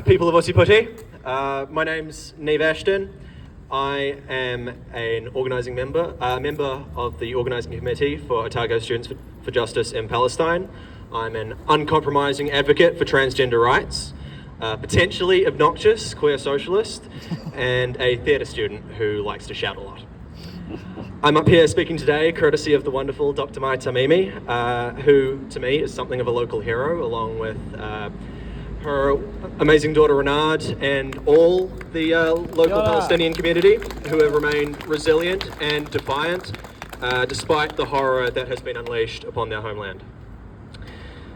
People of Osiputi. My name's Neve Ashton. I am an organising member, a member of the organising committee for Otago Students for Justice in Palestine. I'm an uncompromising advocate for transgender rights, potentially obnoxious queer socialist, and a theatre student who likes to shout a lot. I'm up here speaking today courtesy of the wonderful Dr. Mai Tamimi, who to me is something of a local hero, along with her amazing daughter Renard and all the local Palestinian community who have remained resilient and defiant despite the horror that has been unleashed upon their homeland.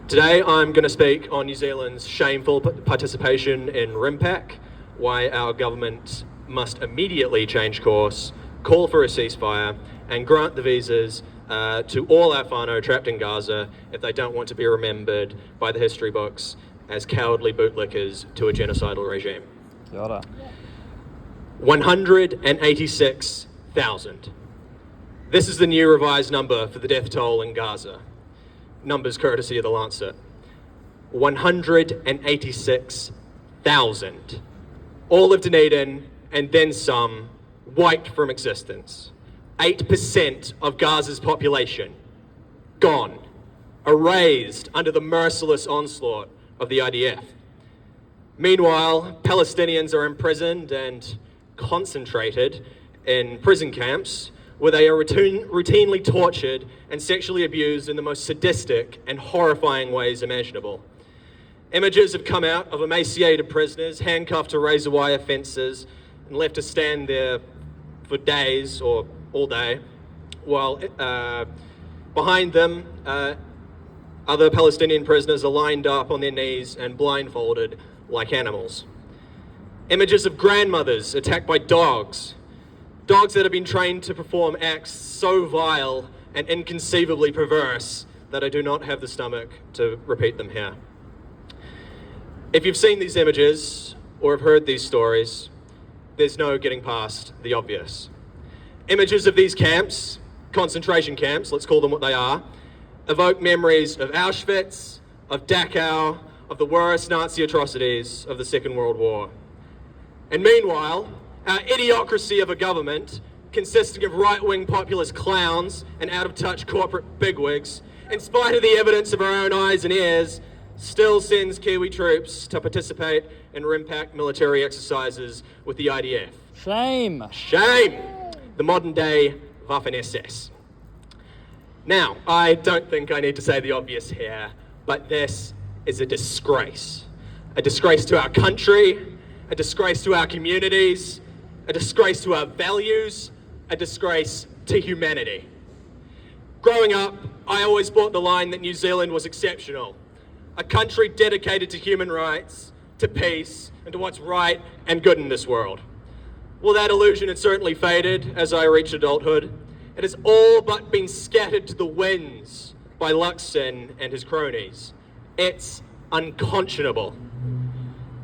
Today I'm going to speak on New Zealand's shameful participation in RIMPAC, why our government must immediately change course, call for a ceasefire and grant the visas to all our whānau trapped in Gaza if they don't want to be remembered by the history books as cowardly bootlickers to a genocidal regime. 186,000. This is the new revised number for the death toll in Gaza. Numbers courtesy of the Lancet. 186,000. All of Dunedin and then some wiped from existence. 8% of Gaza's population gone, erased under the merciless onslaught of the IDF. Meanwhile, Palestinians are imprisoned and concentrated in prison camps where they are routinely tortured and sexually abused in the most sadistic and horrifying ways imaginable. Images have come out of emaciated prisoners handcuffed to razor wire fences and left to stand there for days or all day, while behind them other Palestinian prisoners are lined up on their knees and blindfolded like animals. Images of grandmothers attacked by dogs that have been trained to perform acts so vile and inconceivably perverse that I do not have the stomach to repeat them here. If you've seen these images or have heard these stories, there's no getting past the obvious. Images of these camps, concentration camps, let's call them what they are, evoke memories of Auschwitz, of Dachau, of the worst Nazi atrocities of the Second World War. And meanwhile, our idiocracy of a government, consisting of right-wing populist clowns and out-of-touch corporate bigwigs, in spite of the evidence of our own eyes and ears, still sends Kiwi troops to participate in RIMPAC military exercises with the IDF. Shame! Shame! The modern-day Waffen-SS. Now, I don't think I need to say the obvious here, but this is a disgrace. A disgrace to our country, a disgrace to our communities, a disgrace to our values, a disgrace to humanity. Growing up, I always bought the line that New Zealand was exceptional. A country dedicated to human rights, to peace, and to what's right and good in this world. Well, that illusion had certainly faded as I reached adulthood. It has all but been scattered to the winds by Luxon and his cronies. It's unconscionable.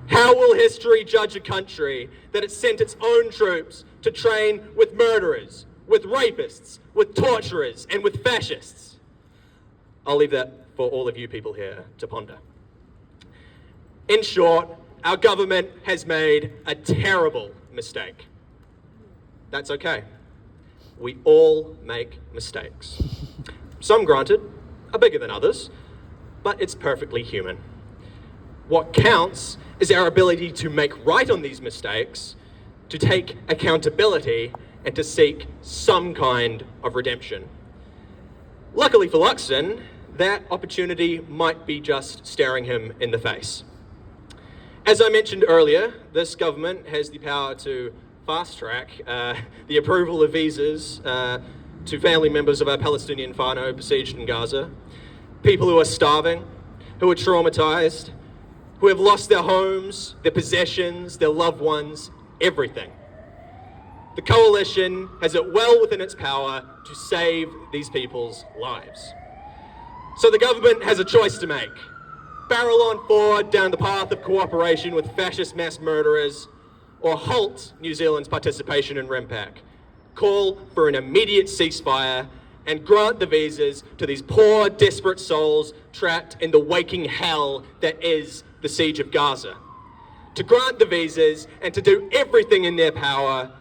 How will history judge a country that has sent its own troops to train with murderers, with rapists, with torturers, and with fascists? I'll leave that for all of you people here to ponder. In short, our government has made a terrible mistake. That's okay. We all make mistakes. Some, granted, are bigger than others, but it's perfectly human. What counts is our ability to make right on these mistakes, to take accountability, and to seek some kind of redemption. Luckily for Luxon, that opportunity might be just staring him in the face. As I mentioned earlier, this government has the power to fast-track the approval of visas to family members of our Palestinian whānau besieged in Gaza, people who are starving, who are traumatized, who have lost their homes, their possessions, their loved ones, everything. The coalition has it well within its power to save these people's lives. So the government has a choice to make. Barrel on forward down the path of cooperation with fascist mass murderers, or halt New Zealand's participation in RIMPAC. Call for an immediate ceasefire and grant the visas to these poor, desperate souls trapped in the waking hell that is the siege of Gaza. to grant the visas and to do everything in their power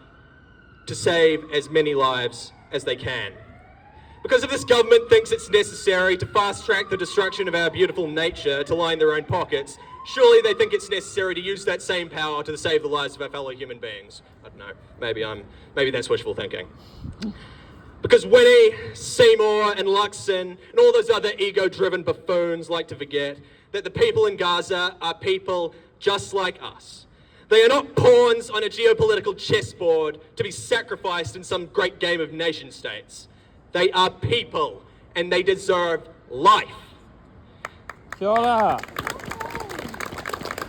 to save as many lives as they can. Because if this government thinks it's necessary to fast-track the destruction of our beautiful nature to line their own pockets, surely they think it's necessary to use that same power to save the lives of our fellow human beings. I don't know, maybe that's wishful thinking. Because Winnie, Seymour and Luxon and all those other ego-driven buffoons like to forget that the people in Gaza are people just like us. They are not pawns on a geopolitical chessboard to be sacrificed in some great game of nation-states. They are people, and they deserve life. Kia ora.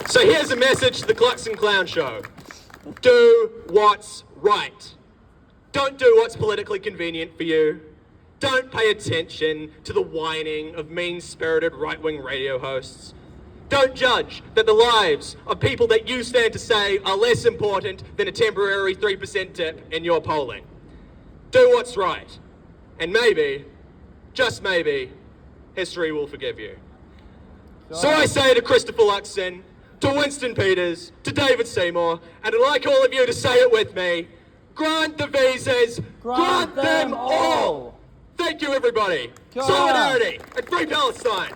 So here's a message to the Clucks and Clown Show. Do what's right. Don't do what's politically convenient for you. Don't pay attention to the whining of mean-spirited right-wing radio hosts. Don't judge that the lives of people that you stand to save are less important than a temporary 3% dip in your polling. Do what's right. And maybe, just maybe, history will forgive you. So I say to Christopher Luxon, to Winston Peters, to David Seymour, and I'd like all of you to say it with me, grant the visas, grant them all! Thank you, everybody. Solidarity and Free Palestine!